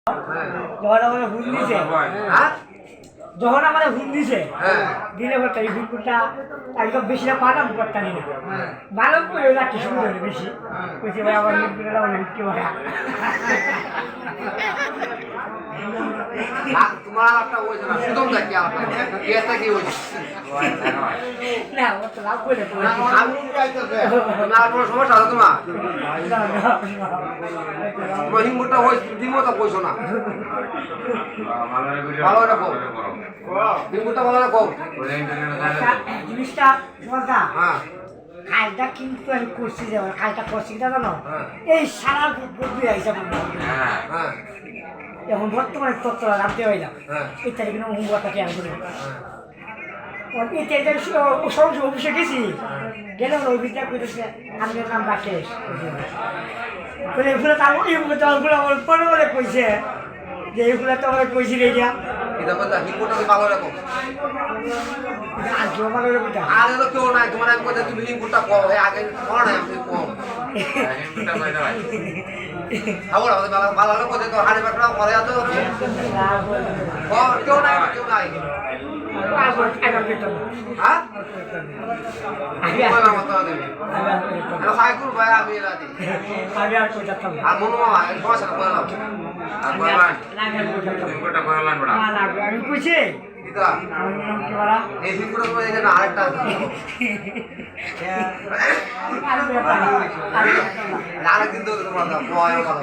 যখন আমার হুন দিছে যখন আমার হুন দিছে দিলে বলতে এই হুনটা একদম বেশি না পাঠাম করতে নি না ভালো করে রাখতে শুরু করে বেশি বলছি ভাই আমার হুনটা আমার হুটকে ভাড়া তোমার একটা হয়েছে না সুদম দেখি একটা কি হয়েছে না ও তো লাভ করে তোমার কোনো সমস্যা আছে তোমার তোমার হিমুরটা হয়েছে হিমুরটা কইছো না ভালো রকম হিমুরটা ভালো রকম জিনিসটা বলতা হ্যাঁ খালটা কিন্তু আমি করছি যে খালটা করছি কিনা জানো এই সারা বুদ্ধি আইসা হ্যাঁ এখন বর্তমানে তত্ত্বটা জানতে পারলাম এই তারিখে হোমওয়ার্কটা কেন করে এই তারিখে সরাসরি অফিসে গেছি গেলে অভিজ্ঞতা করেছে আমাদের নাম রাকেশ বলে এগুলো তো এইগুলো আমার পরে বলে কইছে যে এইগুলো তো আমার কইছি রে যা এটা বলতে হিমুরটা ভালো রকম আজও ভালো রে বেটা আগে তো কেউ নাই তোমার আমি কইতে তুমি হিমুরটা কম আগে তোমার নাই আমি কম হিমুরটা কই দাও খাবো না ভালো ভালো লোক কইতে তো হাড়ি বাটরা করে আতো কেউ নাই হ্যাঁ আমি সাইকেল ভাই আমি রাতে আর কইতাম আর মনো মামা এক বছর করলাম আর বললাম হিমুরটা করলাম বড় আমি কইছি দিদা আমার নাম কি বলা এই হিমুরটা তো এখানে আরেকটা আরেকদিন তো তোমার ভয় ভালো